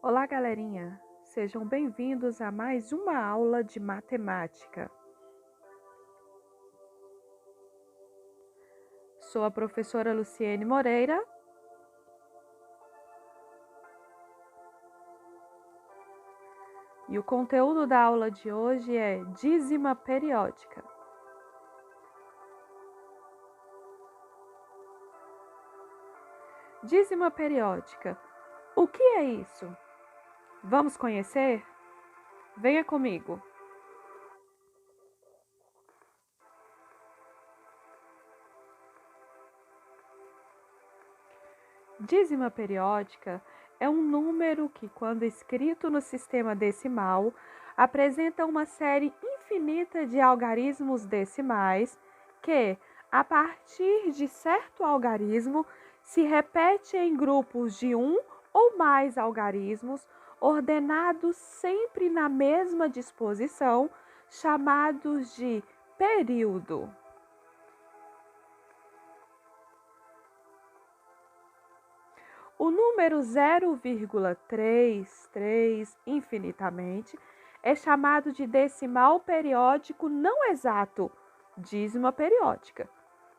Olá, galerinha! Sejam bem-vindos a mais uma aula de matemática. Sou a professora Luciene Moreira. E o conteúdo da aula de hoje é dízima periódica. Dízima periódica. O que é isso? Vamos conhecer? Venha comigo! Dízima periódica é um número que, quando escrito no sistema decimal, apresenta uma série infinita de algarismos decimais que, a partir de certo algarismo, se repete em grupos de um ou mais algarismos, ordenados sempre na mesma disposição, chamados de período. O número 0,33 infinitamente é chamado de decimal periódico não exato, dízima periódica.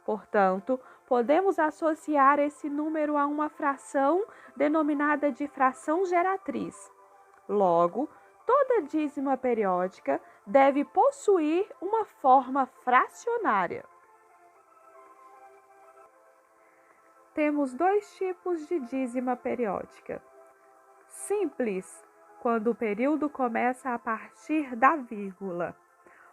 Portanto, podemos associar esse número a uma fração denominada de fração geratriz. Logo, toda dízima periódica deve possuir uma forma fracionária. Temos dois tipos de dízima periódica. Simples, quando o período começa a partir da vírgula.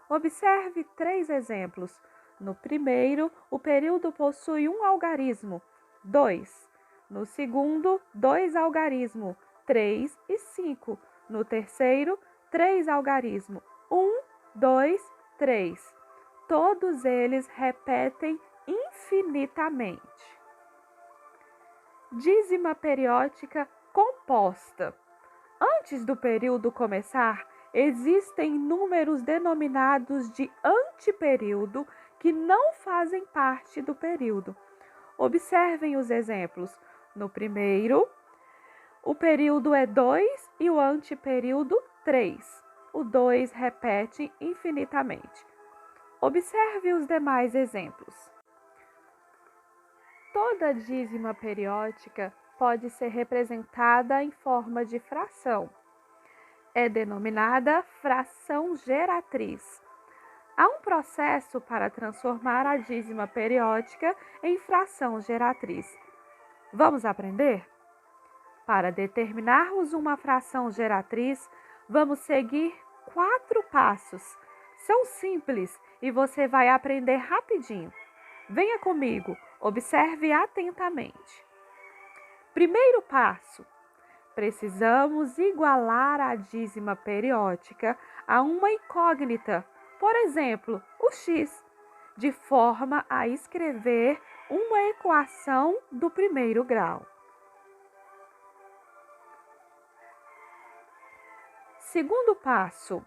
Observe 3 exemplos. No primeiro, o período possui um algarismo, 2. No segundo, 2 algarismo, 3 e 5. No terceiro, 3 algarismo, 1, 2, 3. Todos eles repetem infinitamente. Dízima periódica composta. Antes do período começar, existem números denominados de antiperíodo que não fazem parte do período. Observem os exemplos. No primeiro, o período é 2 e o antiperíodo 3. O 2 repete infinitamente. Observe os demais exemplos. Toda dízima periódica pode ser representada em forma de fração. É denominada fração geratriz. Há um processo para transformar a dízima periódica em fração geratriz. Vamos aprender? Para determinarmos uma fração geratriz, vamos seguir 4 passos. São simples e você vai aprender rapidinho. Venha comigo, observe atentamente. Primeiro passo: precisamos igualar a dízima periódica a uma incógnita, por exemplo, o x, de forma a escrever uma equação do primeiro grau. Segundo passo: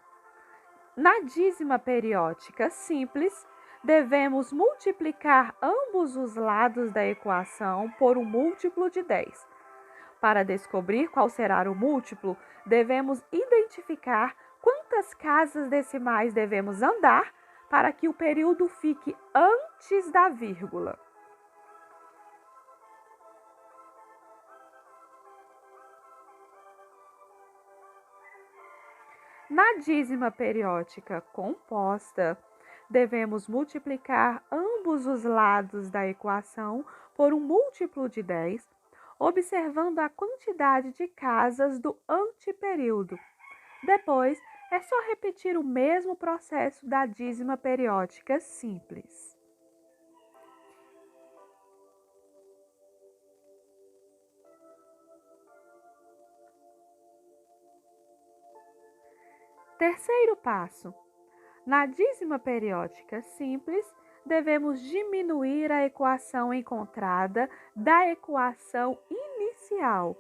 na dízima periódica simples, devemos multiplicar ambos os lados da equação por um múltiplo de 10. Para descobrir qual será o múltiplo, devemos identificar quantas casas decimais devemos andar para que o período fique antes da vírgula. Na dízima periódica composta, devemos multiplicar ambos os lados da equação por um múltiplo de 10, observando a quantidade de casas do antiperíodo. Depois, é só repetir o mesmo processo da dízima periódica simples. Terceiro passo: na dízima periódica simples, devemos diminuir a equação encontrada da equação inicial.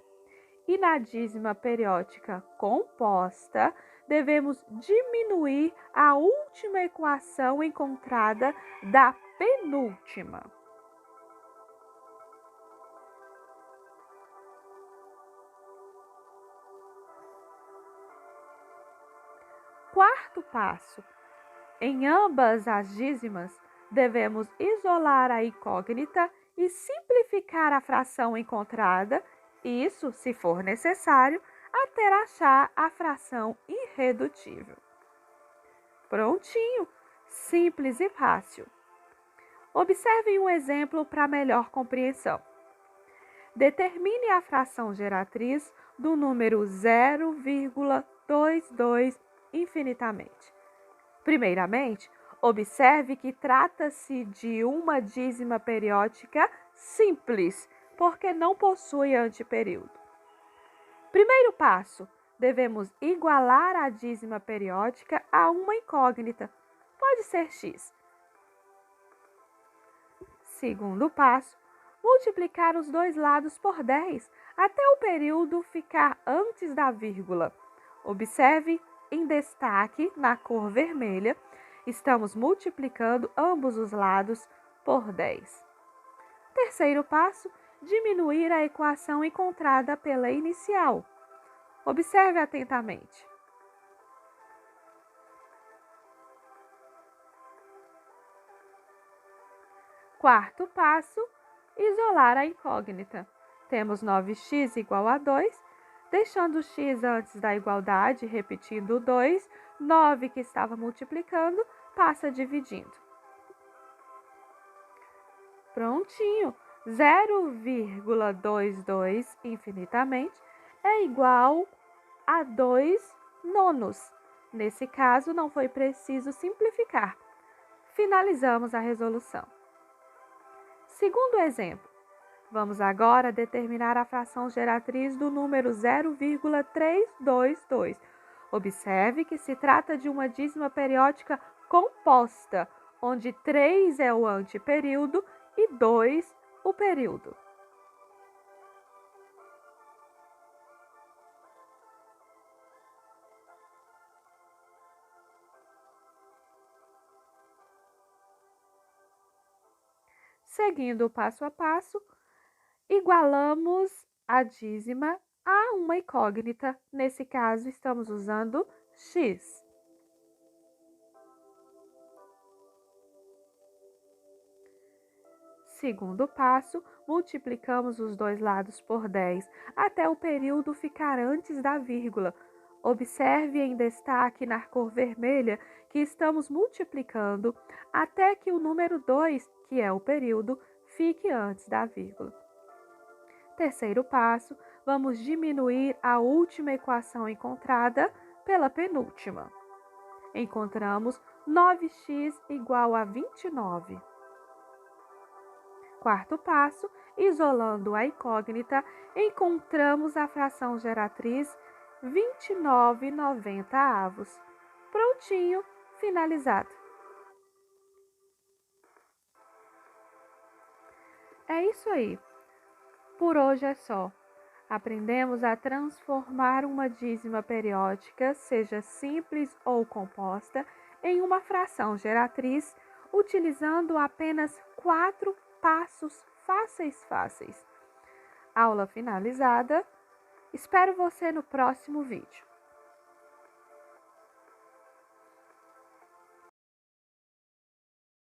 E na dízima periódica composta, devemos diminuir a última equação encontrada da penúltima. Quarto passo: em ambas as dízimas, devemos isolar a incógnita e simplificar a fração encontrada, isso, se for necessário, até achar a fração irredutível. Prontinho! Simples e fácil. Observe um exemplo para melhor compreensão. Determine a fração geratriz do número 0,22 infinitamente. Primeiramente, observe que trata-se de uma dízima periódica simples, porque não possui antiperíodo. Primeiro passo, devemos igualar a dízima periódica a uma incógnita, pode ser x. Segundo passo, multiplicar os dois lados por 10, até o período ficar antes da vírgula. Observe em destaque, na cor vermelha, estamos multiplicando ambos os lados por 10. Terceiro passo, diminuir a equação encontrada pela inicial. Observe atentamente. Quarto passo, isolar a incógnita. Temos 9x igual a 2, deixando x antes da igualdade, repetindo o 2, 9 que estava multiplicando, passa dividindo. Prontinho! 0,22 infinitamente é igual a 2 nonos. Nesse caso, não foi preciso simplificar. Finalizamos a resolução. Segundo exemplo, vamos agora determinar a fração geratriz do número 0,322. Observe que se trata de uma dízima periódica composta, onde 3 é o antiperíodo e 2 o período. Seguindo o passo a passo, igualamos a dízima a uma incógnita. Nesse caso, estamos usando x. Segundo passo, multiplicamos os dois lados por 10, até o período ficar antes da vírgula. Observe em destaque na cor vermelha que estamos multiplicando até que o número 2, que é o período, fique antes da vírgula. Terceiro passo, vamos diminuir a última equação encontrada pela penúltima. Encontramos 9x igual a 29. Quarto passo, isolando a incógnita, encontramos a fração geratriz 29/90. Prontinho, finalizado. É isso aí. Por hoje é só. Aprendemos a transformar uma dízima periódica, seja simples ou composta, em uma fração geratriz, utilizando apenas 4 passos fáceis. Aula finalizada. Espero você no próximo vídeo.